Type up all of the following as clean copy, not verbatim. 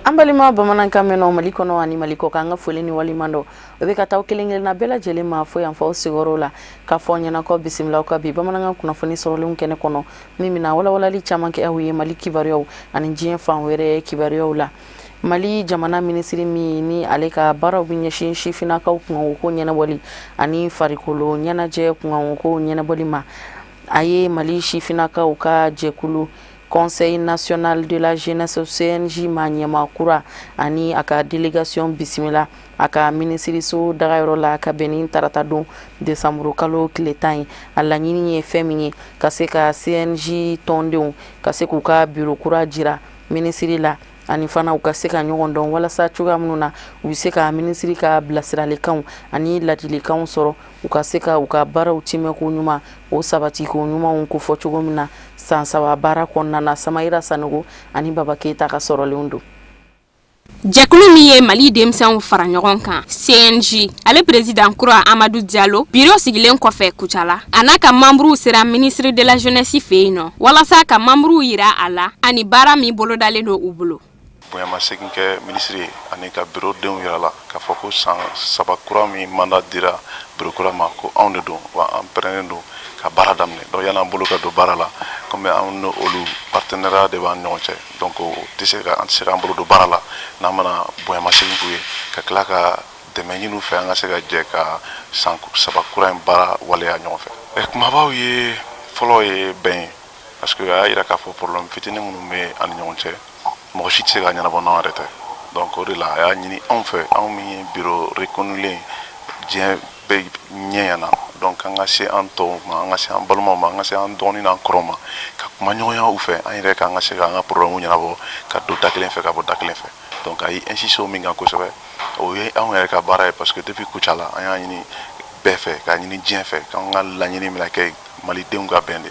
Ambalima bamanankan meno Mali kɔnɔ ani Mali kɔ kan ka foli ni walimando o be ka taw kelen-kelenna bɛɛ lajɛlen ma fo yan faw sigoro la ka fɔ ɲɛna kɔ bisimilaw ka bi bamanankan kunnafoni sɔrɔlen kɛnɛ kɔnɔ min mina walawalali caman kɛ aw ye Mali kibaruyaw ani diɲɛ fan wɛrɛ kibaruyaw la. Mali jamana minisiri min ni ale ka baaraw bi ɲɛsin sifinakaw kunkanko ko ɲɛnabɔli ani farikolo ɲɛnajɛ kunkanko ko ɲɛnabɔli ma. A ye Mali sifinakaw ka jɛkulu Conseil national de la jeunesse CNJ ma ɲɛma kura ani a ka délégation bisimila a ka minisiriso dagayɔrɔ la ka bɛn ni tarata don décembre kalo tile 10 ye. A laɲini ye fɛn min ye ka se ka CNJ tɔndenw ka se k'u ka bureau kura jira minisiri la ani fana u ka se ka ɲɔgɔn dɔn walasa cogoya minnu na u bɛ se ka minisiri ka bilasiralikanw ani ladilikanw sɔrɔ u ka se ka u ka baaraw timɛko ɲuman o sabati ko ɲumanw ko fɔ cogo min na san saba baara kɔnɔna na Samayira Sanogo ani Baba Keita ka sɔrɔlenw don. Jɛkulu min ye Mali denmisɛnw fara ɲɔgɔn kan CNJ ale président kura Amadou Diallo bureau sigilen kɔfɛ Kucala a n'a ka membres sera ministre de la jeunesse fɛ yen nɔ walasa ka membres yira a la ani baara min bolodalen don u bolo. Bonyama segin kɛ ministre ani ka bureau denw yira la k'a fɔ ko san saba kura min mandat dira bureau kura ma ko anw de don wa an pɛrɛnnen don ka baara daminɛ donc yan'an bolo ka don baara la comme anw ni olu partenariat de b'an ɲɔgɔn cɛ donc an tɛ se k'an bolo don baara la n'an mana bonyama segin k'u ye ka tila ka dɛmɛ ɲini u fɛ an ka se ka jɛ ka san saba kura in baara waleya ɲɔgɔn fɛ. Kumabaw ye fɔlɔ ye bɛn ye parce que a y'a yira k'a fɔ problème fitinin minnu bɛ an ni ɲɔgɔn cɛ mɔgɔ si tɛ se ka ɲɛnabɔ n'anw yɛrɛ tɛ donc o de la a y'a ɲini anw fɛ anw min ye bureau reconnulen diɲɛ bɛɛ ɲɛ ɲɛna donc an ka se an tɔw ma an ka se an balimaw ma an ka se an dɔgɔnin n'an kɔrɔw ma ka kuma ɲɔgɔnya u fɛ an yɛrɛ k'an ka se k'an ka problème ɲɛnabɔ ka don da kelen fɛ ka bɔ da kelen fɛ donc a ye insisté o min kan kosɛbɛ o ye anw yɛrɛ ka baara ye parce que depuis Kucala an y'a ɲini bɛɛ fɛ k'a ɲini diɲɛ fɛ k'an ka laɲini bɛna kɛ malidenw ka bɛn de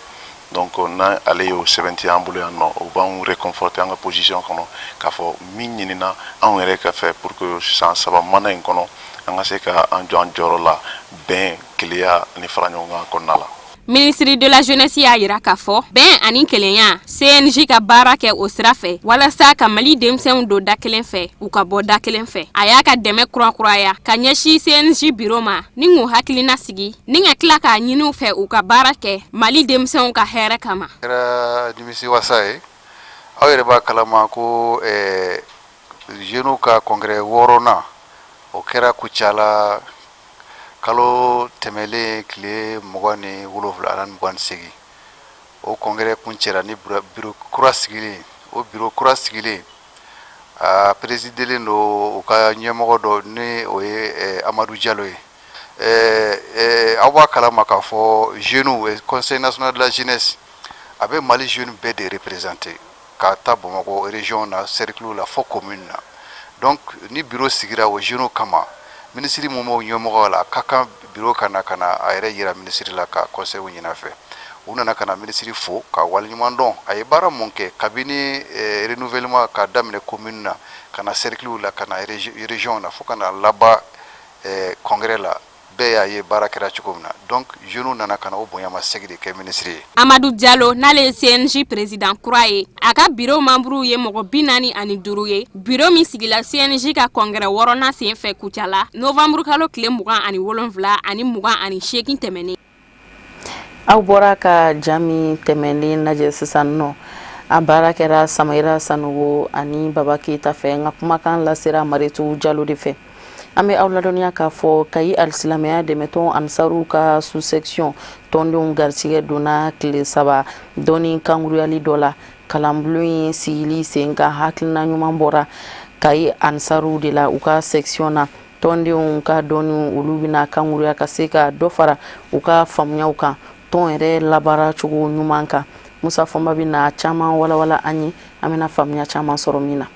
donc n'a ale y'o sɛbɛntiya an bolo yan nɔ o b'anw réconforter an ka position kɔnɔ k'a fɔ min ɲinina anw yɛrɛ ka fɛ pour que san saba mana in kɔnɔ an ka se ka an jɔ an jɔyɔrɔ la bɛn keleya ani fara ɲɔgɔn kan kɔnɔna la. Ministre de la jeunesse y'a yira k'a fɔ bɛn ani kelenya CNJ ka baara kɛ o sira fɛ walasa ka Mali denmisɛnw don da kelen fɛ u ka bɔ da kelen fɛ a y'a ka dɛmɛ kurakuraya ka ɲɛsin CNJ bureau ma ni k'u hakilina sigi ni ka tila k'a ɲini u fɛ u ka baara kɛ Mali denmisɛnw ka hɛrɛ kama. Kɛra nimisi wasa ye aw yɛrɛ b'a kalama ko jeunes ka congrès 6nan o kɛra Kucala kalo tɛmɛlen tile 27 ani 28 o congrès kun cɛra ni bureau kura sigilen o bureau kura sigilen a présidelen do o ka ɲɛmɔgɔ dɔ ni o ye Amadou Diallo ye aw b'a kalama k'a fɔ jeunes Conseil national de la jeunesse a bɛ Mali jeunes bɛɛ de représenter ka taa Bamakɔ région na cercle la fo commune na donc ni bureau sigira o jeunes kama ministre mun b'o ɲɛmɔgɔ la ka kan bureau kana a yɛrɛ yira ministre la ka conseil ɲini fɛ u nana kana ministre fo ka waliɲuman dɔn a ye baara mun kɛ kabini renouvellement ka daminɛ commune na kana cercle la kana région na fo kana laban congrès la bɛɛ y'a ye baara kɛra cogo min na donc jeunes nana kana o bonyama segi de kɛ ministre ye. Amadou Diallo n'ale ye CNJ président kura ye a ka bureau membres ye mɔgɔ 45 ye bureau min sigila CNJ ka congrès 6nan sen fɛ Kucala novembre kalo tile 27 ani 28 tɛmɛnen. Aw bɔra ka jami tɛmɛnen lajɛ sisan nɔ a baara kɛra Samayira Sanogo ani Baba Keita fɛ nka kumakan lasera Mariyetu Diallo de fɛ. An bɛ aw ladɔnniya k'a fɔ Kayi alisilamɛya dɛmɛtɔn Ansaru ka sous-section tɔndenw garisɛgɛ donna tile 3 dɔnni kankuruyali dɔ la kalanbulon in sigili sen kan hakilina ɲuman bɔra Kayi Ansaru de la u ka section na tɔndenw ka dɔnni olu bɛna kankuruya ka se ka dɔ fara u ka faamuyaw kan tɔn yɛrɛ labaara cogo ɲuman kan. Musa Fɔnba bɛna caman walawala an ye an bɛna faamuya caman sɔrɔ min na.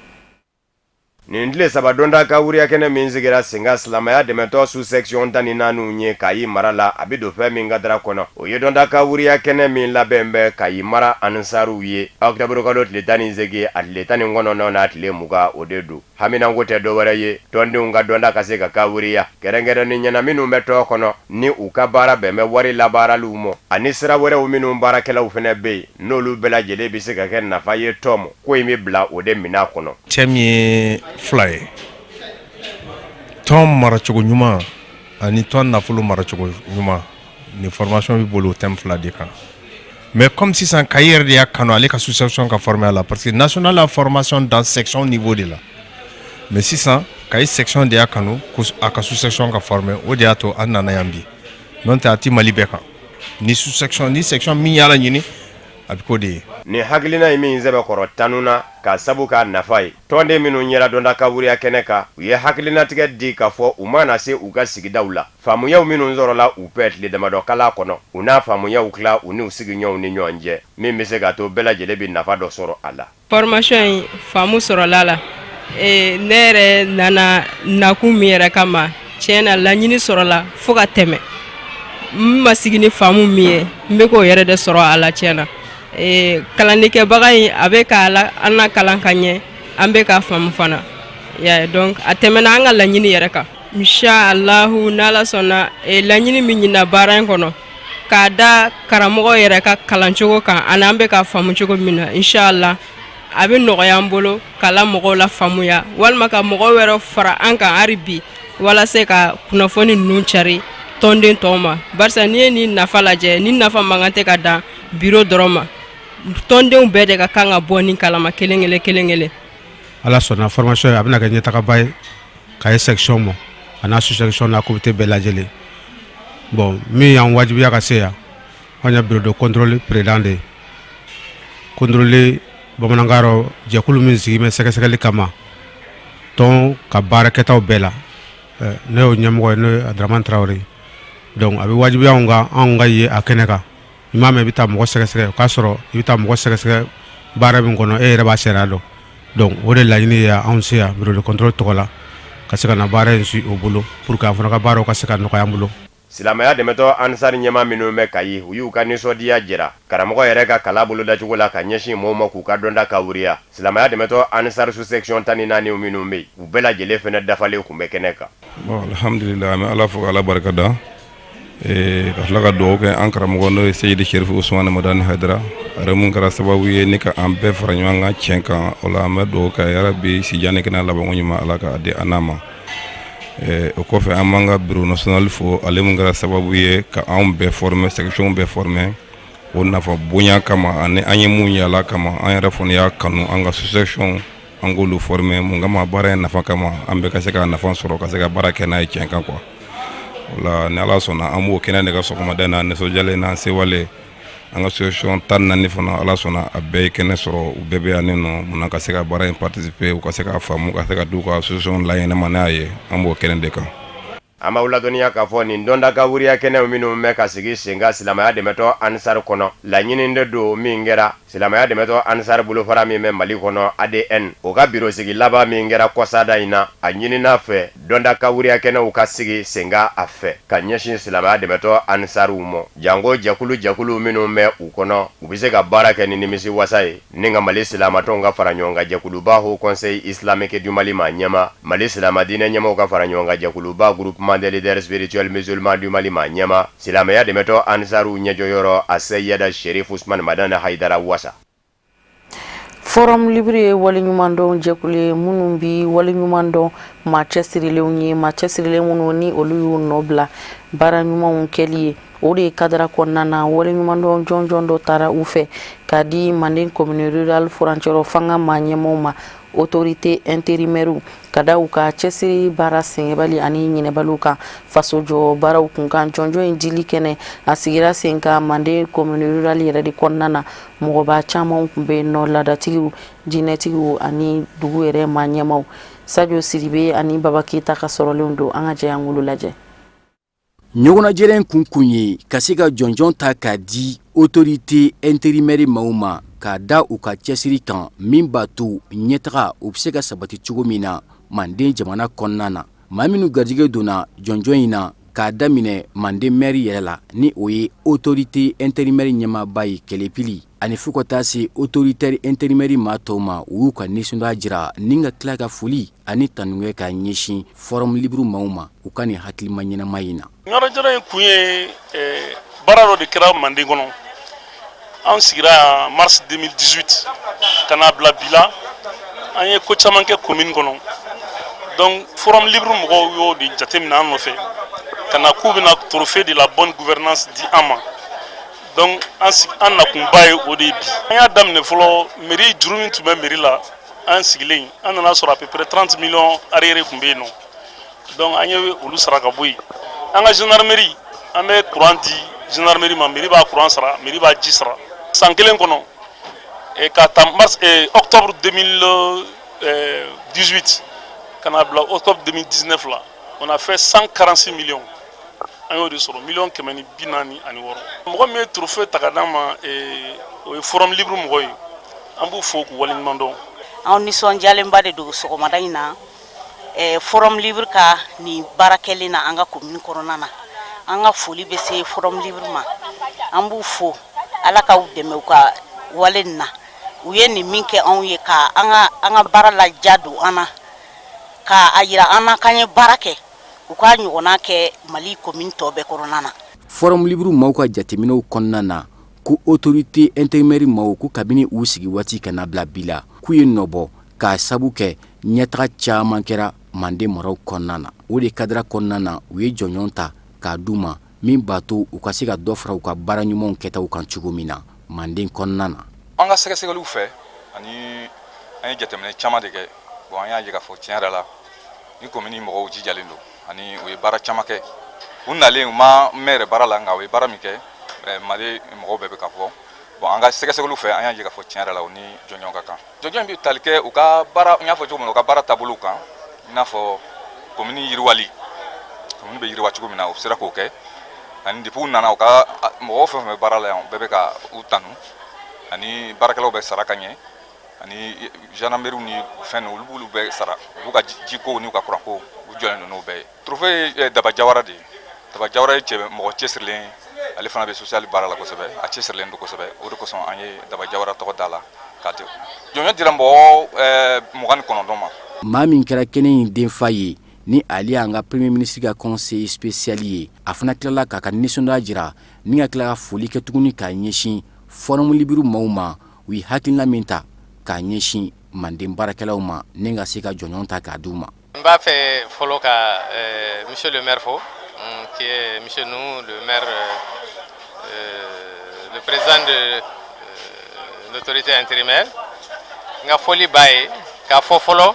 nin tile saba donda ka wuriya kɛnɛ min sigira Senga silamaya dɛmɛtɔ sous-section 14 ye Kayi mara la a bɛ don fɛn min ka dara kɔnɔ o ye donda ka wuriya kɛnɛ min labɛn bɛ Kayi mara ansaruw ye octobre kalo tile 18 a tile 19 n'a tile 20 o de don haminanko tɛ dɔwɛrɛ ye tɔndenw ka donda ka se ka wuriya kɛrɛnkɛrɛnni ɲɛna minnu bɛ tɔɔ kɔnɔ ni u ka baara bɛn bɛ wari labaaraliw mɔ ani sira wɛrɛw minnu baarakɛlaw fɛnɛ bɛ yen n'olu bɛɛ lajɛlen bɛ se ka kɛ nafa ye tɔ mɔ ko in bɛ bila o de mina kɔnɔ cɛ min ye fila ye tɔn maracogo ɲuman ani tɔn nafolo maracogo ɲuman ni formation bɛ bolo o thème fila de kan mais comme sisan Kayi yɛrɛ de y'a kanu ale ka sous-section ka former a la parce que national la formation dans section niveau de la mais sisan Kayi section de y'a kanu a ka sous-section ka former o de y'a to an nana yan bi n'o tɛ a ti Mali bɛɛ kan ni sous-section ni section min y'a la ɲini a bɛ k'o de ye ni hakilina ye min sɛbɛ kɔrɔ tanuna ka sabu ka nafa ye tɔnden minnu yɛra donda ka wuriya kɛnɛ kan u ye hakilinatigɛ di ka fɔ u mana se u ka sigidaw la faamuyaw minnu sɔrɔla u bɛɛ tile damadɔ kala kɔnɔ u n'a faamuyaw tila u n'u sigiɲɔgɔnw ni ɲɔgɔn cɛ min bɛ se ka to bɛɛ lajɛlen bɛ nafa dɔ sɔrɔ a la formation in faamu sɔrɔla la ne yɛrɛ nana nakun min yɛrɛ kama tiɲɛ na laɲini sɔrɔla fo ka tɛmɛ n ma sigi ni faamu min ye n bɛ k'o yɛrɛ de sɔrɔ a la tiɲɛ na kalannikɛbaga in a bɛ ka an na kalan ka ɲɛ an bɛ ka faamu fana donc a tɛmɛna an ka laɲini yɛrɛ kan inshallahu n'ala sɔnna laɲini min ɲinina baara in kɔnɔ k'a da karamɔgɔ yɛrɛ ka kalancogo kan ani an bɛ ka faamu cogo min na inshallah a bɛ nɔgɔya an bolo k'ala mɔgɔw la faamuya walima ka mɔgɔw wɛrɛ fara an kan hali bi walasa ka kunnafoni ninnu cari tɔnden tɔw ma barisa n'i ye nin nafa lajɛ ni nafa man kan tɛ ka dan bureau dɔrɔn ma tɔndenw bɛɛ de ka kan ka bɔ ni kalama kelen kelen ala sɔnna formation a bɛna kɛ ɲɛtagaba ye Kayi section mɔ a n'a sous-section n'a comité bɛɛ lajɛlen bon min y'an wajibiya ka se yan an ye bureau de contrôle président de contrôler bamanankan yɔrɔ jɛkulu min sigi bɛ sɛgɛsɛgɛli kama tɔn ka baarakɛtaw bɛɛ la ne y'o ɲɛmɔgɔ ye n'o ye Adraman Traoré donc a bɛ wajibiya anw ka ye a kɛnɛ kan i m'a mɛn i bɛ taa mɔgɔ sɛgɛsɛgɛ o k'a sɔrɔ i bɛ taa mɔgɔ sɛgɛsɛgɛ baara min kɔnɔ e yɛrɛ b'a sariya dɔn donc o de laɲini ye anw se yan bureau de contrôle tɔgɔ la ka se ka na baara in si o bolo pour que an fana ka baaraw ka se ka nɔgɔya an bolo silamaya dɛmɛtɔ ansari ɲɛma minnu bɛ Kayi u y'u ka nisɔndiya jira karamɔgɔ yɛrɛ ka kala bolo dacogo la ka ɲɛsin mɔɔw ma k'u ka dɔnda ka wuriya silamaya dɛmɛtɔ ansari sous-section 14 minnu bɛ yen u bɛɛ lajɛlen fɛnɛ dafalen kun bɛ kɛnɛ kan bon alhamdulillah an bɛ ala fo k'ala barika da ka tila ka dugawu kɛ an karamɔgɔ n'o ye Seyidi Sherifu Usmane Madani Haidara a yɛrɛ mun kɛra sababu ye ni ka an bɛɛ fara ɲɔgɔn kan tiɲɛ kan o la an bɛ dugawu kɛ yarabi sijani kɛnɛ labanko ɲuman ala k'a di an n'a ma o kɔfɛ an b'an ka bureau national fo ale mun kɛra sababu ye ka anw bɛɛ former section bɛɛ former o nafa bonya kama ani an ye mun yala kama an yɛrɛ fana y'a kanu an ka sous-section an k'olu former mun kama baara in nafa kama an bɛɛ ka se ka nafa sɔrɔ ka se ka baara kɛ n'a ye tiɲɛ kan quoi ola ni ala sɔnna an b'o kɛnɛ de ka sɔgɔmada na nisɔndiyalen n'an sewale an ka solution 14 fana ala sɔnna a bɛɛ ye kɛnɛ sɔrɔ u bɛɛ bɛ yan nɔ mun ka se ka baara in participer u ka se ka faamu ka se ka d'u ka solution layɛlɛma n'a ye an b'o kɛnɛ de kan an b'aw ladɔnniya k'a fɔ nin dɔnda ka wuriya kɛnɛw minnu bɛ ka sigi Senga silamaya dɛmɛtɔ ansari kɔnɔ laɲini de don min kɛra silamaya dɛmɛtɔ ansari bolofara min bɛ Mali kɔnɔ ADN o ka biro sigi laban min kɛra kɔsada in na a ɲinina fɛ dɔnda ka wuriya kɛnɛw ka sigi Senga a fɛ ka ɲɛsin silamaya dɛmɛtɔ ansariw mɔ jango jɛkulu minnu bɛ u kɔnɔ u bɛ se ka baara kɛ ni nimisi wasa ye ni ka Mali silamatɔnw ka fara ɲɔgɔn kan jɛkuluba Haut Conseil islamique du Mali ma ɲɛma Mali silamadinɛ ɲɛmaw ka fara ɲɔgɔn kan jɛkuluba groupement des leaders spirituels musulmans du Mali ma ɲɛma silamɛya dɛmɛtɔ ansaru ɲɛjɔyɔrɔ a Seyida Sherifu Usmane Madani Haidara wasa forum libre ye waleɲuman dɔn jɛkulu ye minnu bi waleɲuman dɔn maa cɛsirilenw ye maa cɛsirilen minnu ni olu y'u nɔ bila baara ɲumanw kɛli ye o de ye kadara kɔnɔna na waleɲuman dɔn jɔnjɔn dɔ taara u fɛ k'a di Manden commune rurale furancɛrɔ fanga maa ɲɛmaw ma autorité intérimaire ka da u ka cɛsiri baara sɛgɛbali ani ɲinɛbaliw kan faso jɔ baaraw kunkan jɔnjɔn in dili kɛnɛ a sigira sen ka Manden commune rurale yɛrɛ de kɔnɔna na mɔgɔba caman kun bɛ nɔ ladatigiw jinɛtigiw ani dugu yɛrɛ maa ɲɛmaw Sadio Sidibe ani Baba Keita ka sɔrɔlenw don an ka jɛ an wolo lajɛ ɲɔgɔnnajɛrɛ kun ye ka se ka jɔnjɔn ta k'a di autorité intérimaire maaw ma k'a da u ka cɛsiri kan min b'a to ɲɛtaga u bɛ se ka sabati cogo min na manden jamana kɔnɔna na. Maa minnu garijɛgɛ donna jɔnjɔn in na k'a daminɛ manden maire yɛrɛ la ni o ye autorité intérimaire ɲɛmaaba ye Kɛlɛpili ani fo ka taa se autoritaire intérimaire maa tɔw ma u y'u ka nisɔndiya jira ni ka tila ka foli ani tanungɛ ka ɲɛsin forum libre maaw ma u ka nin hakilima ɲɛnama in na. Ɲɔgɔnjɔrɔ in kun ye baara dɔ de kɛra manden kɔnɔ. An sigira mars 2018 ka n'a bila bi la an ye ko caman kɛ commune kɔnɔ. Donc forum libre mɔgɔw y'o de jateminɛ an nɔfɛ ka na k'u bɛna trophée de la bonne gouvernance di an ma. Donc an nakunba ye o de ye bi. An y'a daminɛ fɔlɔ mairie juru min tun bɛ mairie la an sigilen an nana sɔrɔ à peu près 30 millions arriéré tun bɛ yen nɔ. Donc an ye olu sara ka bɔ yen. An ka gendarmerie an bɛ courant di gendarmerie ma, mairie b'a courant sara, mairie b'a ji sara. San kelen kɔnɔ ka ta octobre 2018 ka na bila octobre 2019 la on a fait 146 millions. An y'o de sɔrɔ million 146. Mɔgɔ min ye trophée ta ka d'an ma o ye forum libre mɔgɔ ye. An b'u fo k'u waleɲuman dɔn. An nisɔndiyalenba de don sɔgɔmada in na forum libre ka nin baara kɛlen na an ka commune kɔnɔna na. An ka foli bɛ se forum libre ma. An b'u fo Ala ka u dɛmɛ u ka wale na. U ye nin min kɛ anw ye ka an ka baara la ja don an na. Ka a yira an na k'an ye baara kɛ. U ka ɲɔgɔnna kɛ Mali commune tɔ bɛɛ kɔnɔna na. Forum libre maaw ka jateminɛw kɔnɔna na ko autorité intérimaire maaw ko kabini u sigi waati kana bila bi la k'u ye nɔbɔ k'a sabu kɛ ɲɛtaga caman kɛra manden maraw kɔnɔna na. O de kadira kɔnɔna na u ye jɔnjɔn ta k'a d'u ma min b'a to u ka se ka dɔ fara u ka baara ɲumanw kɛtaw kan cogo min na manden kɔnɔna na. An ka sɛgɛsɛgɛliw fɛ ani an ye jateminɛ caman de kɛ bon an y'a ye k'a fɔ tiɲɛ yɛrɛ la ni commune mɔgɔw jijalen don ani u ye baara caman kɛ u nalen u ma mɛn yɛrɛ baara la nka u ye baara min kɛ Mali mɔgɔw bɛɛ bɛ ka fɔ bon an ka sɛgɛsɛgɛliw fɛ an y'a ye k'a fɔ tiɲɛ yɛrɛ la u ni jɔnjɔn ka kan jɔnjɔn bɛ tali kɛ u ka baara n y'a fɔ cogo min na u ka baara taabolo kan i n'a fɔ commune yiriwali commune bɛ yiriwa cogo min na u sera k'o kɛ ani depuis u nana u ka mɔgɔw fɛn fɛn bɛ baara la yan bɛɛ bɛ ka u tanu ani baarakɛlaw bɛ sara ka ɲɛ ani gendarmerie ni fɛn olu b'olu bɛɛ sara u b'u ka jiko n'u ka kuranko u jɔlen don n'o bɛɛ ye trophée ye Daba Jawara de ye Daba Jawara ye mɔgɔ cɛsirilen ale fana bɛ social baara la kosɛbɛ a cɛsirilen don kosɛbɛ o de kosɔn an ye Daba Jawara tɔgɔ da la k'a di jɔnjɔn dira mɔgɔ 29 ma. Maa min kɛra kɛnɛ in denfa ye ni ale y'an ka premier ministre ka conseil spécial ye a fana tilala k'a ka nisɔndiya jira ni ka tila ka foli kɛ tuguni k'a ɲɛsin forum libre maaw ma u ye hakilina min ta k'a ɲɛsin manden baarakɛlaw ma ni ka se ka jɔnjɔn ta k'a d'u ma. N b'a fɛ fɔlɔ ka monsieur le maire fo qui est monsieur nous le maire le président de l'autorité intérimaire n ka foli b'a ye k'a fɔ fɔlɔ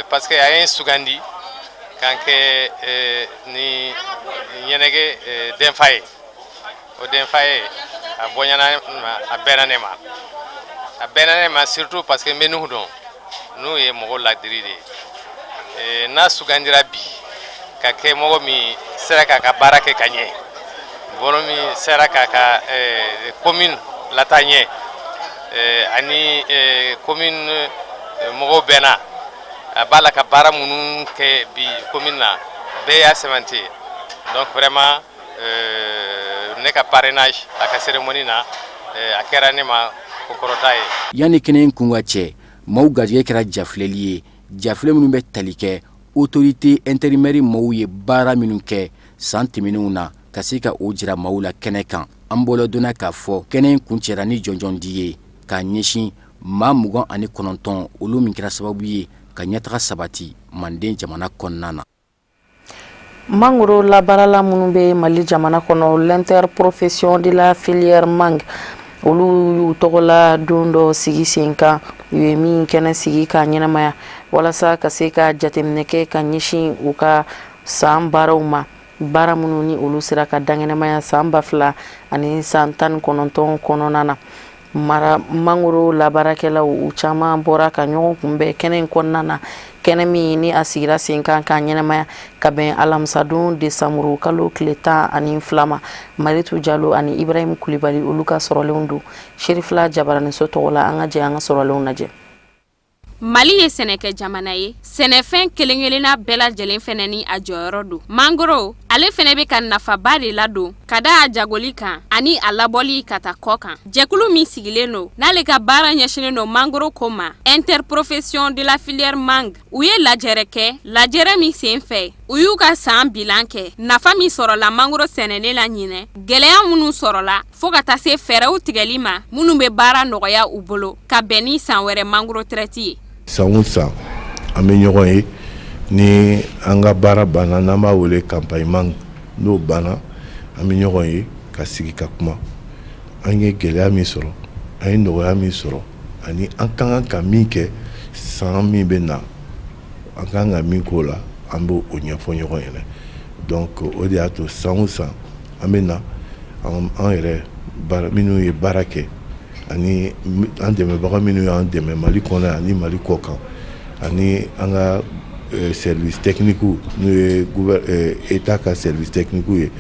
parce que a ye n sugandi k'an kɛ ni ɲɛnɛgɛ denfa ye o denfa ye a bɔɲana ma a bɛnna ne ma a bɛnna ne ma surtout parce que n bɛ nuhu dɔn n'u ye mɔgɔ ladiri de ye n'a sugandira bi ka kɛ mɔgɔ min sera k'a ka baara kɛ ka ɲɛ mɔgɔ min sera k'a ka commune lataa ɲɛ ani commune mɔgɔw bɛnna a b'a la ka baara minnu kɛ bi commune na bɛɛ y'a sɛmɛnte donc vraiment ne ka parrainage a ka cérémonie na a kɛra ne ma kokɔrɔta ye. Yani kɛnɛ in kun ka cɛ maaw garijɛgɛ kɛra jafilɛli ye jafilɛ minnu bɛ tali kɛ autorité intérimaire maaw ye baara minnu kɛ san tɛmɛnenw na ka se ka o jira maaw la kɛnɛ kan an bɔra donna k'a fɔ kɛnɛ in kun cɛra ni jɔnjɔn di ye k'a ɲɛsin maa 29 olu min kɛra sababu ye ka ɲɛtaga sabati manden jamana kɔnɔna na. Mangoro labarala minnu bɛ Mali jamana kɔnɔ l'interprofession de la filière mangue olu y'u tɔgɔ la don dɔ sigi sen kan u ye min kɛnɛ sigi ka ɲɛnamaya walasa ka se ka jateminɛ kɛ ka ɲɛsin u ka san baaraw ma baara minnu ni olu sera ka daŋɛnɛmaya san 2000 ani san 19 kɔnɔna na mangoro labarakɛlaw u caman bɔra ka ɲɔgɔn kunbɛn kɛnɛ in kɔnɔna na kɛnɛ min ni a sigira sen kan ka ɲɛnamaya ka bɛn alamisadon desanburu kalo tile 12 ma Maritu Jalo ani Ibrahim Kulibali olu ka sɔrɔlenw don Sherifla Jabarani so tɔgɔ la an ka jɛ an ka sɔrɔlenw lajɛ. Mali ye sɛnɛkɛ jamana ye sɛnɛfɛn kelen-kelenna bɛɛ lajɛlen fɛnɛ ni a jɔyɔrɔ don. Mangoro ale fɛnɛ bɛ ka nafaba de ladon ka da a jagoli kan ani a labɔli ka ta kɔ kan. Jɛkulu min sigilen don n'ale ka baara ɲɛsinen don mangoro ko ma Interprofession de la filière mangue u ye lajɛrɛ kɛ lajɛrɛ min sen fɛ u y'u ka san bilan kɛ nafa min sɔrɔla mangoro sɛnɛnen la ɲinɛ gɛlɛya minnu sɔrɔla fo ka taa se fɛɛrɛw tigɛli ma minnu bɛ baara nɔgɔya u bolo ka bɛn ni san wɛrɛ mangoro traite ye. San o san an bɛ ɲɔgɔn ye ni an ka baara banna n'an b'a wele campagne mangue n'o banna an bɛ ɲɔgɔn ye ka sigi ka kuma an ye gɛlɛya min sɔrɔ an ye nɔgɔya min sɔrɔ ani an ka kan ka min kɛ san min bɛ na an ka kan ka min k'o la an b'o ɲɛfɔ ɲɔgɔn ɲɛna donc o de y'a to san o san an bɛ na an yɛrɛ minnu ye baara kɛ ani an dɛmɛbaga minnu y'an dɛmɛ Mali kɔnɔ ani Mali kɔ kan ani an ka service technique n'o ye état ka service technique ye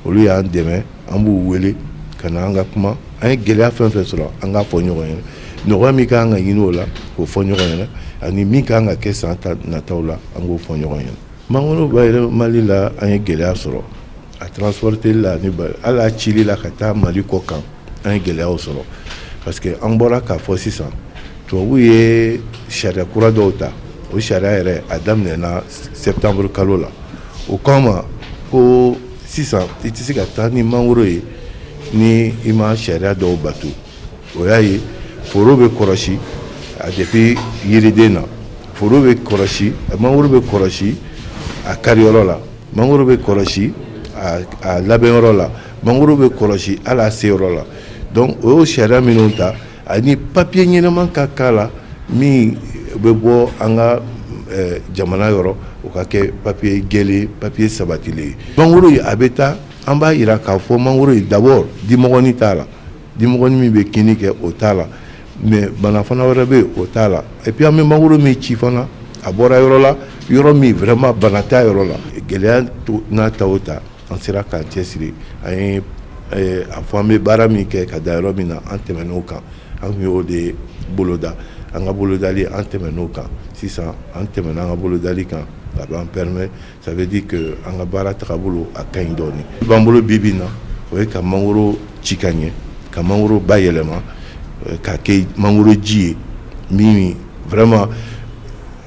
olu y'an dɛmɛ an b'u wele ka na an ka kuma an ye gɛlɛya fɛn fɛn sɔrɔ an k'a fɔ ɲɔgɔn ɲɛna nɔgɔya min kan ka ɲini o la k'o fɔ ɲɔgɔn ɲɛna ani min kan ka kɛ san nataw la an k'o fɔ ɲɔgɔn ɲɛna. Mangoro bayɛlɛmali la an ye gɛlɛya sɔrɔ a transporteli la ani hali a cili la ka taa Mali kɔ kan an ye gɛlɛyaw sɔrɔ parce que an bɔra k'a fɔ sisan tubabu ye sariya kura dɔw ta o sariya yɛrɛ a daminɛna septembre kalo la o kama ko sisan i tɛ se ka taa ni mangoro ye ni i ma sariya dɔw bato o y'a ye foro bɛ kɔlɔsi a depuis yiriden na foro bɛ kɔlɔsi mangoro bɛ kɔlɔsi a kariyɔrɔ la mangoro bɛ kɔlɔsi a labɛnyɔrɔ la mangoro bɛ kɔlɔsi hali a seyɔrɔ la donc o y'o sariya minnu ta ani papier ɲɛnama ka k'a la min bɛ bɔ an ka jamana yɔrɔ o ka kɛ papier gɛlɛn papier sabatilen ye mangoro ye a bɛ taa an b'a yira k'a fɔ mangoro ye d'abord dimɔgɔni t'a la dimɔgɔni min bɛ kini kɛ o t'a la mais bana fana wɛrɛ bɛ yen o t'a la et puis an bɛ mangoro min ci fana a bɔra yɔrɔ la yɔrɔ min vraiment bana t'a yɔrɔ la gɛlɛya n'a ta o ta an sera k'an cɛsiri an ye a fɔ an bɛ baara min kɛ ka da yɔrɔ min na an tɛmɛn'o kan an y'o de boloda an ka bolodali an tɛmɛn'o kan sisan an tɛmɛna an ka bolodali kan a b'an permet ça veut dire que an ka baara tagabolo a ka ɲi dɔɔni b'an bolo bi na o ye ka mangoro ci ka ɲɛ ka mangoro bayɛlɛma ka kɛ mangoro ji ye min vraiment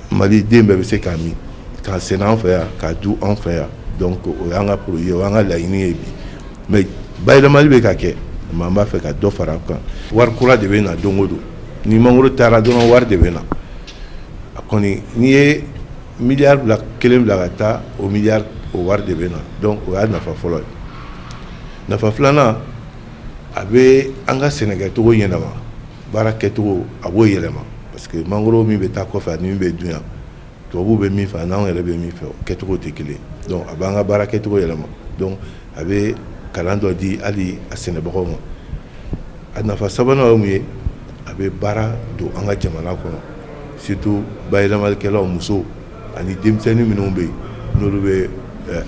maliden bɛɛ bɛ se k'a min k'a sɛnɛ an fɛ yan k'a dun an fɛ yan donc o y'an ka projet o y'an ka laɲini ye bi mais bayɛlɛmali bɛ ka kɛ mais an b'a fɛ ka dɔ fara a kan wari kura de bɛ na don o don ni mangoro taara dɔrɔn wari de bɛ na a kɔni n'i ye miliyari kelen bila ka taa o miliyari o wari de bɛ na donc o y'a nafa fɔlɔ ye nafa filanan a bɛ an ka sɛnɛkɛcogo ɲɛnama baara kɛcogo a b'o yɛlɛma parce que mangoro min bɛ taa kɔfɛ ani min bɛ dun yan tubabuw bɛ min fɛ ani anw yɛrɛ bɛ min fɛ o kɛcogo tɛ kelen donc a b'an ka baara kɛcogo yɛlɛma donc a bɛ kalan dɔ di hali a sɛnɛbagaw ma a nafa sabanan ye mun ye a bɛ baara don an ka jamana kɔnɔ surtout bayɛlɛmalikɛlaw musow ani denmisɛnnin minnu bɛ yen n'olu bɛ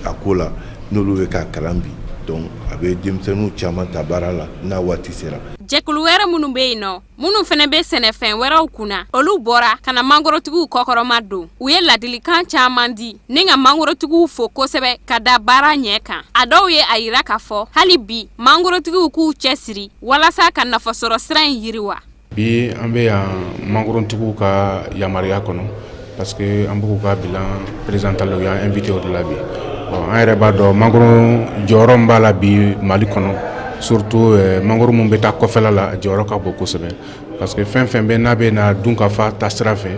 a ko la n'olu bɛ ka kalan bi donc a bɛ denmisɛnninw caman ta baara la n'a waati sera. Jɛkulu wɛrɛ minnu bɛ yen nɔ minnu fana bɛ sɛnɛfɛn wɛrɛw kunna olu bɔra ka na mangorotigiw kɔkɔrɔma don u ye ladilikan caman di ni ka mangorotigiw fo kosɛbɛ ka da baara ɲɛ kan a dɔw ye a yira k'a fɔ hali bi mangorotigiw k'u cɛsiri walasa ka nafasɔrɔ sira in yiriwa. Bi an bɛ yan mangorotigiw ka yamaruya kɔnɔ parce que an b'u ka bilan présental u y'an invité o de la bi an yɛrɛ b'a dɔn mangoro jɔyɔrɔ min b'a la bi Mali kɔnɔ surtout mangoro mun bɛ taa kɔfɛla la jɔyɔrɔ ka bon kosɛbɛ parce que fɛn fɛn bɛ n'a bɛ na dun ka fa ta sira fɛ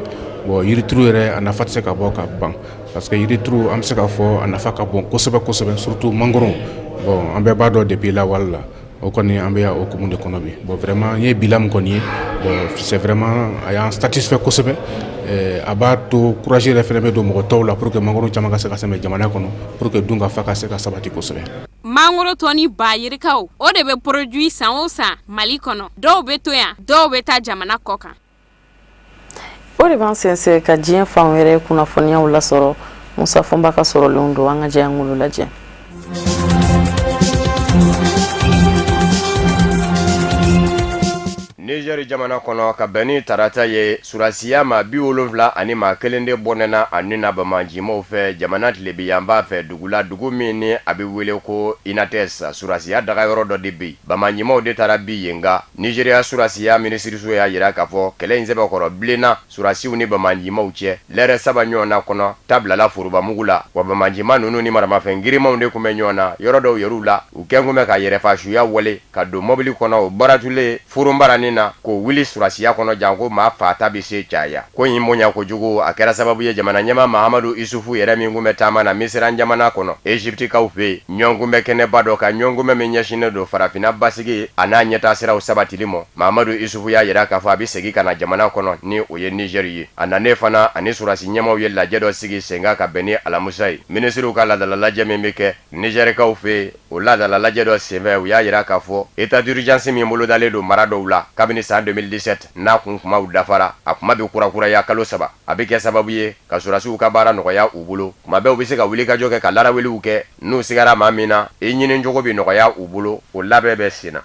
bon yirituru yɛrɛ a nafa tɛ se ka bɔ ka ban parce que yirituru an bɛ se ka fɔ a nafa ka bon kosɛbɛ kosɛbɛ surtout mangoro bon an bɛɛ b'a dɔn depuis lawale la o kɔni an bɛ o hukumu de kɔnɔ bi bon vraiment n ye bila min kɔni ye bon c'est vraiment a y'an satisfait kosɛbɛ a b'a to courage yɛrɛ fɛnɛ bɛ don mɔgɔ tɔw la pour que mangoro caman ka se ka sɛmɛ jamana kɔnɔ pour que dun ka fa ka se ka sabati kosɛbɛ. Mangoro tɔni ba yirikaw o de bɛ produit san o san Mali kɔnɔ dɔw bɛ to yan dɔw bɛ taa jamana kɔ kan. O de b'an sɛnsɛn ka diɲɛ fan wɛrɛ kunnafoniyaw lasɔrɔ Musa Fɔnba ka sɔrɔlenw don an ka diɲɛ ngolo lajɛ. Niger jamana kono ka bɛni tarata ye surasiya ma 70 ani ma 1 de bɔnɛna ani na bamanjimo fɛ jamana tilebiyanba fɛ dugula dugu min ni a bɛ wele ko Inates surasiya daga yɔrɔ dɔ de bi bamanjimaw de tara bi yenga Nigeria surasiya minisiriso y'a yira k'a fɔ kɛlɛ in sɛbɛkɔrɔ bilenna surasiw ni bamanjimaw cɛ lɛrɛ saba ɲɔgɔnna kɔnɔ tabilala forobamugu la wa bamanjima nunu ni maramafɛn girimanw de kun bɛ ɲɔgɔn na yɔrɔ dɔw yer'u la u kɛn kun bɛ ka yɛrɛfa suya wale ka don mɔbili kɔnɔ o baratule furunbarani na ko wili surasiya kɔnɔ janko maa fata bi se caya ko in bonya kojugu a kɛra sababu ye jamana ɲɛma Mahamadu Isufu yɛrɛ min kun bɛ taama na Misiran jamana kɔnɔ Egyptikaw fɛ ɲɔgɔn kun bɛ kɛnɛba dɔ ka ɲɔgɔn kun bɛ min ɲɛsinnen don farafina basigi a n'a ɲɛtaa siraw sabatili ma Mahamadu Isufu y'a yira k'a fɔ a bɛ segin ka na jamana kɔnɔ ni o ye Niger ye a nanen fana ani surasi ɲɛmaw ye lajɛ dɔ sigi sen kan ka bɛn ni alamusa ye minisiriw ka ladala lajɛ min bɛ kɛ Nigerikaw fɛ o ladala lajɛ dɔ senfɛ u y'a yira k'a fɔ état d'urgence min bolodalen don mara dɔw la kabini san 2017 n'a kun kumaw dafara a kuma bɛ kurakuraya kalo 3 a bɛ kɛ sababu ye ka surasiw ka baara nɔgɔya u bolo kuma bɛɛ u bɛ se ka wuli ka jɔ kɛ ka laraweliw kɛ n'u sigara maa min na i ɲini cogo bɛ nɔgɔya u bolo o labɛn bɛ sen na.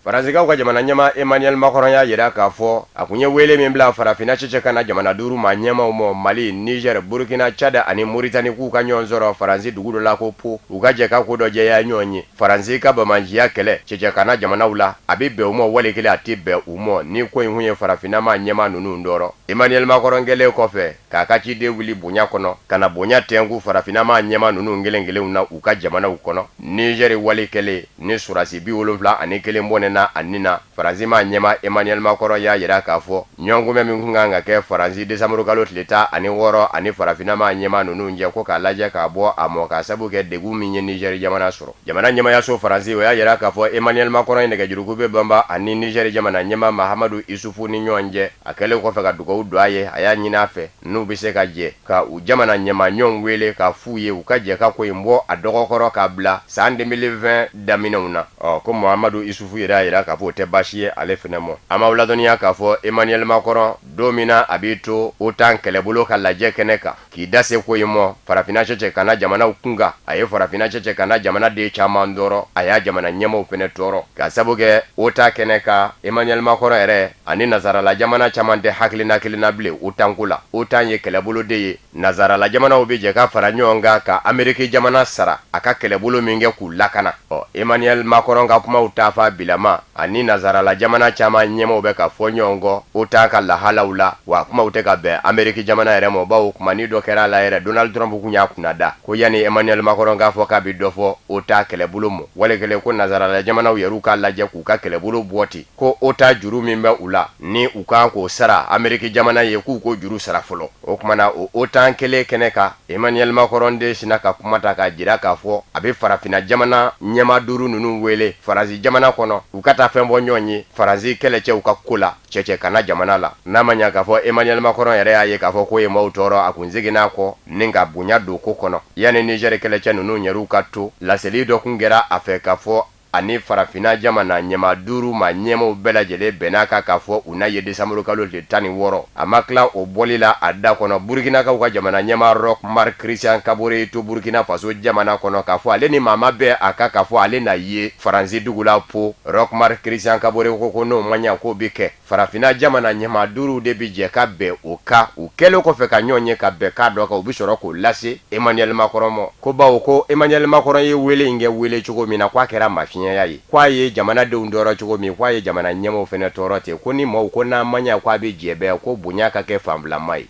Faransicaw ka jamana ɲɛma Emmanuel Macron y'a yira k'a fɔ a kun ye wele min bila farafina cɛcɛ kana jamana 5 ma ɲɛmaw ma Mali, Niger, Burkina, Tchad ani Mauritanie k'u ka ɲɔgɔn sɔrɔ Faransi dugu dɔ la ko Po u ka jɛ ka ko dɔ jɛya ɲɔgɔn ye Faransi ka bamanjiya kɛlɛ cɛcɛ kana jamanaw la a bɛ bɛn u ma wale kelen a tɛ bɛn u ma ni ko in kun ye farafina ma ɲɛma ninnu dɔrɔn Emmanuel Macron kɛlen kɔfɛ k'a ka ciden wuli bonya kɔnɔ ka na bonya tɛnku farafina ma ɲɛma ninnu kelen kelenw na u ka jamanaw kɔnɔ Niger wale kɛlen ni surasi 71 ani 1 bɔnɛna anina Faransi ma ɲɛma Emmanuel Macron y'a yira k'a fɔ ɲɔgɔnkunbɛ min kun kan ka kɛ Faransi décembre kalo tile 16 ani farafina ma ɲɛma ninnu jɛ ko k'a lajɛ k'a bɔ a mɔ ka sabu kɛ degun min ye Niger jamana sɔrɔ jamana ɲɛmayaso Faransi o y'a yira k'a fɔ Emmanuel Macron ye nɛgɛjuruku bɛ banba ani Niger jamana ɲɛma Mahamadu Isufu ni ɲɔgɔn cɛ a kɛlen kɔfɛ ka dugawu don a ye a y'a ɲini a fɛ n'u bɛ se ka jɛ ka u jamana ɲɛma ɲɔgɔn wele k'a f'u ye u ka jɛ ka ko in bɔ a dɔgɔkɔrɔ k'a bila san 2020 daminɛw na ko Mahamadu Isufu yɛrɛ y'a yira k'a fɔ o tɛ baasi ye ale fɛnɛ mɔ a ma ladɔnniya k'a fɔ Emmanuel Macron don min na a b'i to OTAN kɛlɛbolo ka lajɛ kɛnɛ kan k'i da se ko in mɔ farafina cɛcɛ kana jamanaw kunga a ye farafina cɛcɛ kana jamana de caman dɔrɔ a y'a jamana ɲɛmaw fɛnɛ tɔɔrɔ ka sabu kɛ OTAN kɛnɛ kan Emmanuel Macron yɛrɛ ani nazarala jamana caman tɛ hakilina kelen na bilen OTAN ko la OTAN ye kɛlɛbolo de ye nazarala jamanaw bɛ jɛ ka fara ɲɔgɔn kan ka Ameriki jamana sara a ka kɛlɛbolo min kɛ k'u lakana Emmanuel Macron ka kumaw ta fa bilama ani nazarala jamana caman ɲɛmaw bɛ ka fɔ ɲɔgɔn kɔ OTAN ka lahalaw la wa kumaw tɛ ka bɛn Ameriki jamana yɛrɛ ma bawo kumani dɔ kɛra la yɛrɛ Donald Trump kun y'a kunna da ko yani Emmanuel Macron k'a fɔ k'a bɛ dɔ fɔ OTAN kɛlɛbolo ma wale kelen ko nazarala jamanaw yɛrɛ k'a lajɛ k'u ka kɛlɛbolo bɔti ko OTAN juru min bɛ u la ni u kan k'o sara Ameriki jamana ye k'u ko juru sara fɔlɔ o kumana o OTAN kelen kɛnɛ kan Emmanuel Macron de sina ka kuma ta k'a jira k'a fɔ a bɛ farafina jamana ɲɛma 5 ninnu wele Faransi jamana kɔnɔ u ka taa fɛn bɔ ɲɔgɔn ye Faransi kɛlɛcɛw ka ko la cɛcɛ kana jamana la n'a ma ɲa k'a fɔ Emmanuel Macron yɛrɛ y'a ye k'a fɔ ko ye maaw tɔɔrɔ a kun seginna kɔ ni ka bonya don ko kɔnɔ yani Niger kɛlɛcɛ ninnu yɛrɛw ka to laseli dɔ kun kɛra a fɛ k'a fɔ ani farafina jamana ɲɛma 5 ma ɲɛmaw bɛɛ lajɛlen bɛn'a kan k'a fɔ u n'a ye décembre kalo tile 16 a ma tila o bɔli la a da kɔnɔ Burkinakaw ka jamana ɲɛma Roch Marc Christian Kabore to Burkina Faso jamana kɔnɔ k'a fɔ ale ni maa bɛɛ a ka k'a fɔ ale na ye Faransi dugu la Po Roch Marc Christian Kabore ko n'o ma ɲa k'o bɛ kɛ farafina jamana ɲɛma 5 de bi jɛ ka bɛn o ka u kɛlen kɔfɛ ka ɲɔgɔn ye ka bɛn ka dɔ kan u bi sɔrɔ k'o lase Emmanuel Macron ma ko bawo ko Emmanuel Macron ye wele in kɛ wele cogo min na k'a kɛra mafiɲɛya ye k'a ye jamanadenw tɔɔrɔ cogo min k'a ye jamana ɲɛmaw fɛnɛ tɔɔrɔ ten ko ni maaw ko n'a ma ɲa k'a bɛ jɛ bɛɛ ko bonya ka kɛ fanfilama ye.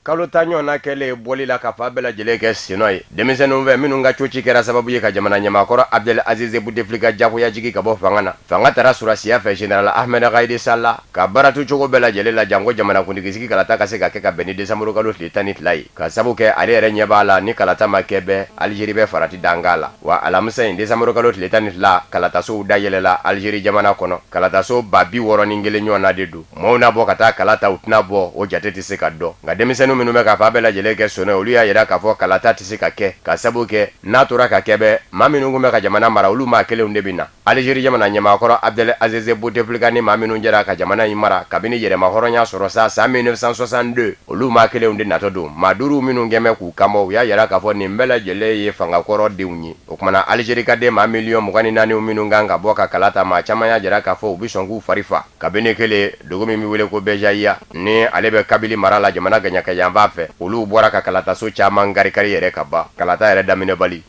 kalo ta ɲɔgɔnna kɛlen bɔli la ka fa bɛɛ lajɛlen kɛ senɔ ye denmisɛnninw fɛ minnu ka coci kɛra sababu ye ka jamana ɲɛmaakɔrɔ Abdel Aziz Bouteflika jagoya jigi ka bɔ fanga na fanga taara surasiya fɛ General Ahmed Gaïdi Salla ka baaratu cogo bɛɛ lajɛlen la janko jamana kuntigisigi kalata ka se ka kɛ ka bɛn ni décembre kalo tile 12 ye ka sabu kɛ ale yɛrɛ ɲɛ b'a la ni kalata ma kɛ bɛɛ Algérie bɛ farati danga la wa alamisa in décembre kalo tile 12 kalatasow dayɛlɛla Algérie jamana kɔnɔ kalataso 61 ɲɔgɔnna de don maaw na bɔ ka taa kalata u tɛna bɔ o jate tɛ se ka dɔn nka denmisɛnninw minnu bɛ ka fa bɛɛ lajɛlen kɛ sɔnɔ olu y'a yira k'a fɔ kalata tɛ se ka kɛ ka sabu kɛ n'a tora ka kɛ bɛ maa minnu kun bɛ ka jamana mara olu maa kelenw de bɛ na Algérie jamana ɲɛmaakɔrɔ Abdel Aziz Bouteflika ni maa minnu jɛra ka jamana in mara kabini yɛrɛma hɔrɔnya sɔrɔ sa san 1962 olu maa kelenw de natɔ don maa duuru minnu gɛmɛ k'u kanbɔ u y'a yira k'a fɔ nin bɛɛ lajɛlen ye fangakɔrɔ denw ye o kumana Algérie ka den maa miliyɔn 24 minnu kan ka bɔ ka kalata maa caman y'a jira k'a fɔ u bɛ sɔn k'u fari fa kabini kelen dugu min bɛ wele ko Bejaïa ni ale bɛ kabili mara la jamana gɛɲɛkɛ yanfan fɛ olu bɔra ka kalataso caman kari-kari yɛrɛ ka ban kalata yɛrɛ daminɛ bali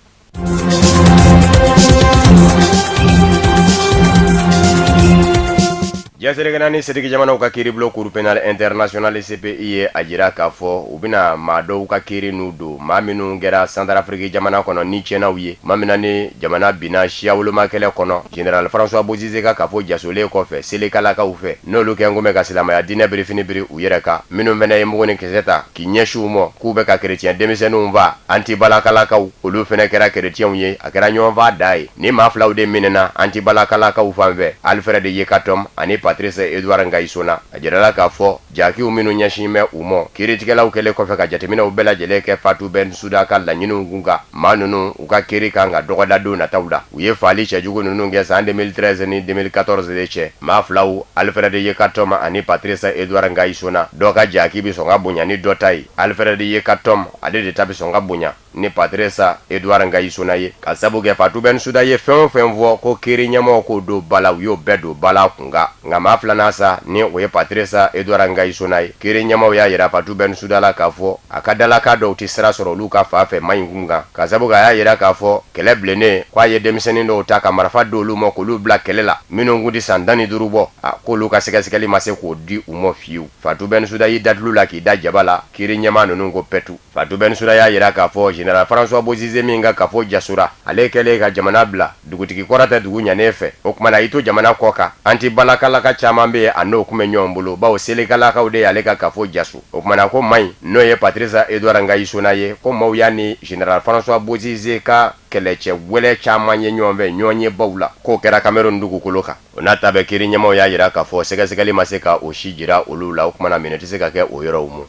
Jasirikana ni Sidiki jamanaw ka kiiri bulon Cour pénale internationale CPI ye a jira k'a fɔ u bɛna maa dɔw ka kiiri n'u don maa minnu kɛra Centrafrique jamana kɔnɔ ni tiɲɛnaw ye maa min ni jamana binna siya wolomakɛlɛ kɔnɔ Général François Bozizé ka kafo jasolen kɔfɛ selekalakaw fɛ n'olu kɛ ngomɛ ka silamaya diinɛ birifini biri u yɛrɛ kan minnu fɛnɛ ye mugu ni kisɛ ta k'i ɲɛsi u ma k'u bɛ ka kerecɛn denmisɛnninw fa antibalakalakaw olu fɛnɛ kɛra kerecɛnw ye a kɛra ɲɔgɔn fa da ye ni maa filaw de minɛna antibalakalakaw fan fɛ Alfred Yekatom ani Patrice Edouard Ngaïsona a jirala k'a fɔ jakiw minnu ɲɛsin bɛ u ma kiiritigɛlaw kɛlen kɔfɛ ka jateminɛw bɛɛ lajɛlen kɛ Fatou Bensouda ka laɲiniw kun kan maa ninnu u ka kiiri kan ka dɔgɔda don nataw la u ye faali cɛjugu ninnu kɛ san 2013 ni 2014 de cɛ maa filaw Alfred Yekatom ani Patrice Edouard Ngaïsona dɔ ka jaki bi sɔn ka bonya ni dɔ ta ye Alfred Yekatom ale de ta bi sɔn ka bonya ni Patrice Edouard Ngaïsona ye ka sabu kɛ Fatou Bensouda ye fɛn o fɛn fɔ ko kiiri ɲɛmɔgɔw k'o don bala u y'o bɛɛ don bala kunga nka maa filanan sa ni o ye Patrice Edouard Ngaïsona ye kiiri ɲɛmɔgɔw y'a yira Fatou Bensouda la k'a fɔ a ka dalaka dɔw tɛ sira sɔrɔ olu ka fa fɛ maɲi kun kan ka sabu k'a y'a yira k'a fɔ kɛlɛ bilennen k'a ye denmisɛnnin dɔw ta ka marifa di olu ma k'olu bila kɛlɛ la minnu kun tɛ san 15 bɔ k'olu ka sɛgɛsɛgɛli ma se k'o di u ma fiyewu Fatou Bensouda y'i datulu la k'i da jaba la kiiri ɲɛmaa ninnu ko pɛtu Fatou Bensouda y'a yira k'a fɔ Général François Bozizé min ka kafo jasura ale kɛlen ka jamana bila dugutigi kɔrɔ tɛ dugu ɲanen fɛ o kumana i to jamana kɔ kan antibalakalaka caman bɛ yen a n'o kun bɛ ɲɔgɔn bolo bawo selekalakaw de y'ale ka kafo jasu o kumana ko maɲi n'o ye Patrice Edouard Ngaïsona ye ko maaw y'a ni Général François Bozizé ka kɛlɛcɛ wɛlɛ caman ye ɲɔgɔn fɛ ɲɔgɔn ye baw la k'o kɛra Cameroun dugukolo kan o n'a ta bɛ kiiri ɲɛmɔgɔw y'a yira k'a fɔ sɛgɛsɛgɛli ma se ka o si jira olu la o kumana minɛ tɛ se ka kɛ o yɔrɔw ma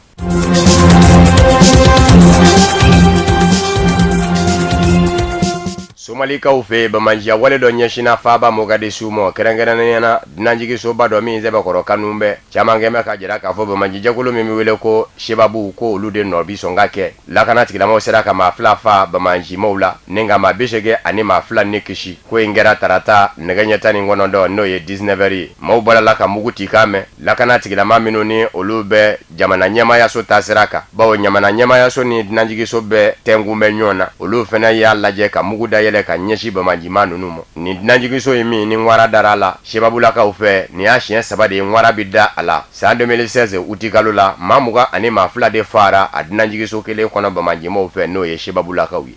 Somalikaw fɛ Bamanjiya wale dɔ ɲɛsina Faba Mogadishu ma kɛrɛnkɛrɛnnenya na dunanjigisoba dɔ min sɛbɛkɔrɔ kanun bɛ caman kɛmɛ ka jira k'a fɔ Bamanji jɛkulu min bɛ wele ko Shebabu ko olu de nɔ bi sɔn ka kɛ lakana tigilamɔgɔw sera ka maa fila fa Bamanjimaw la ni nka maa 80 ani maa fila ni kisi ko in kɛra tarata nɛgɛ ɲɛ 19 n'o ye 19 ye maaw balala ka mugu ci kan mɛn lakana tigilama minnu ni olu bɛ jamana ɲɛmayaso ta sira kan bawo jamana ɲɛmayaso ni dunanjigiso bɛɛ tɛngun bɛ ɲɔgɔn na olu fɛnɛ y'a lajɛ ka mugu dayɛlɛ ka ɲɛsi Bamanjima ninnu ma ni dunanjigiso ye min ni ŋwara dara la Sebabulakaw fɛ ni y'a siɲɛ 3 de ŋwara bi da a la san 2016 uti kalo la maa 20 ani maa 2 de fara a dunanjigiso kelen kɔnɔ Bamanjimaw fɛ n'o ye Sebabulakaw ye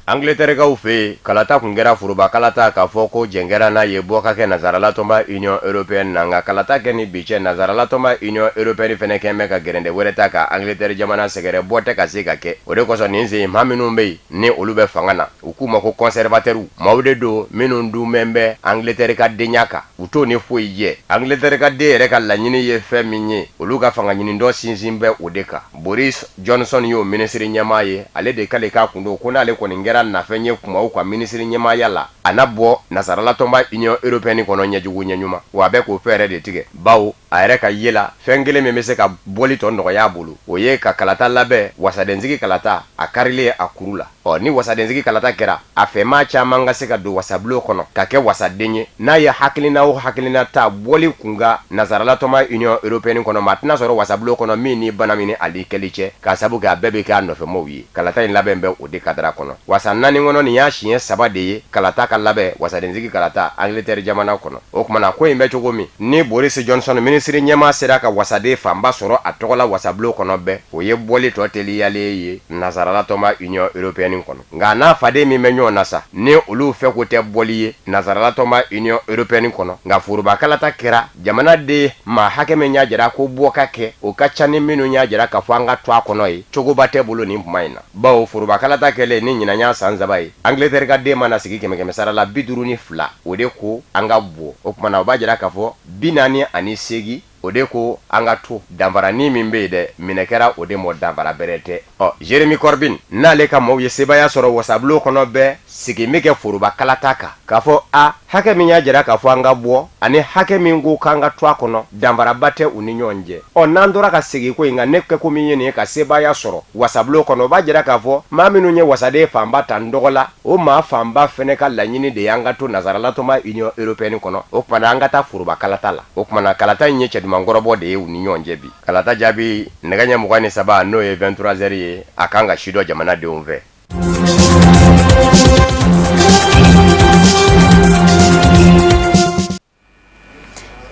Angleterrekaw fɛ kalata kun kɛra foroba kalata k'a fɔ ko jɛnkɛra n'a ye bɔ ka kɛ nazaralatɔnba Union Européenne na nka kalata kɛ ni bi cɛ nazaralatɔnba Union Européenne fɛnɛ kɛn bɛ ka gɛrɛndɛ wɛrɛ ta ka Angleterre jamana sɛgɛrɛ bɔ tɛ ka se ka kɛ o de kosɔn nin sen maa minnu bɛ yen ni olu bɛ fanga na u k'u ma ko conservateurs maaw de don minnu dun bɛ Angleterre ka denya kan u t'o ni foyi jɛ Angleterre ka den yɛrɛ ka laɲini ye fɛn min ye olu ka fanga ɲini dɔ sinsin bɛ o de kan Boris Johnson y'o ministre ɲɛmaa ye ale de k'ale k'a kun don ko n'ale kɔni kɛra nafɛn ye kumaw ka ministre ɲɛmaaya la a na bɔ nazaralatɔnba Union Européenne kɔnɔ ɲɛjugu ɲɛɲuma wa a bɛ k'o fɛɛrɛ de tigɛ bawo a yɛrɛ ka yela fɛn kelen min bɛ se ka bɔli tɔ nɔgɔya a bolo o ye ka kalata labɛn wasadensigi kalata a karilen a kuru la ni wasadensigi kalata kɛra a fɛmaa caman ka se ka don wasabulon kɔnɔ ka kɛ wasaden ye n'a ye hakilina o hakilina ta bɔli kunga nazaralatɔnba Union Européenne kɔnɔ ma a tɛna sɔrɔ wasabulon kɔnɔ min ni bana min ni ali kɛli cɛ k'a sabu kɛ a bɛɛ bɛ kɛ a nɔfɛmɔgɔw ye kalata in labɛn bɛ o de kadara kɔnɔ wasa 4 kɔnɔ nin y'a siɲɛ 3 de ye kalata ka labɛn wasadensigi kalata Angleterre jamana kɔnɔ o kumana ko in bɛ cogo min ni Boris Johnson ministre minisiri ɲɛma sera ka wasaden fanba sɔrɔ a tɔgɔ la wasabulon kɔnɔ bɛɛ o ye bɔli tɔ teliyalen ye nazaralatɔma union européenne kɔnɔ nka n'a faden min bɛ ɲɔgɔn na sa ni olu fɛ ko tɛ bɔli ye nazaralatɔma union européenne kɔnɔ nka forobakalata kɛra jamana de maa hakɛ min y'a jira ko bɔ ka kɛ o ka ca ni minnu y'a jira k'a fɔ an ka to a kɔnɔ ye cogoba tɛ bolo nin kuma in na bawo forobakalata kɛlen ni ɲinanya san saba ye Angleterre ka den mana sigi 100 sara la 52 o de ko an ka bɔ o kumana o b'a jira k'a fɔ 48 o de ko an ka to danfarani min bɛ yen dɛ minɛ kɛra o de mɔ danfara bɛrɛ tɛ Jeremy Corbyn n'ale ka maaw ye sebaya sɔrɔ wasabulon kɔnɔ bɛɛ sigi min kɛ forobakalata kan k'a fɔ a hakɛ min y'a jira k'a fɔ an ka bɔ ani hakɛ min ko k'an ka to a kɔnɔ danfaraba tɛ u ni ɲɔgɔn cɛ n'an tora ka segi ko in nka ne kɛ ko min ye nin ye ka sebaya sɔrɔ wasabulon kɔnɔ o b'a jira k'a fɔ maa minnu ye wasaden fanba ta n dɔgɔ la o maa fanba fɛnɛ ka laɲini de y'an ka to nazaralatɔma union européenne kɔnɔ o kumana an ka taa forobakalata la o kumana kalata in ye cɛdumankɔrɔbɔ de ye u ni ɲɔgɔn cɛ bi kalata jaabi nɛgɛ ɲɛ 23 n'o ye 23 heures ye a kan ka sidɔ jamanadenw fɛ.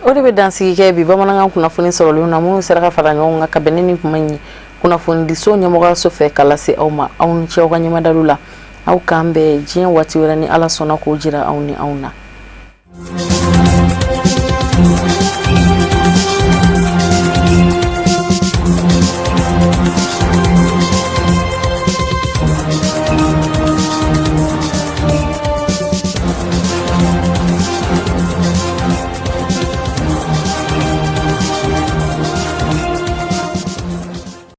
O de bɛ dansigi kɛ bi bamanankan kunnafoni sɔrɔlenw na minnu sera ka fara ɲɔgɔn kan ka bɛn ni kuma in ye kunnafonidiso ɲɛmɔgɔyaso fɛ ka lase aw ma aw ni ce aw ka ɲɛmadalu la aw k'an bɛn diɲɛ waati wɛrɛ ni Ala sɔnna k'o jira aw ni aw na.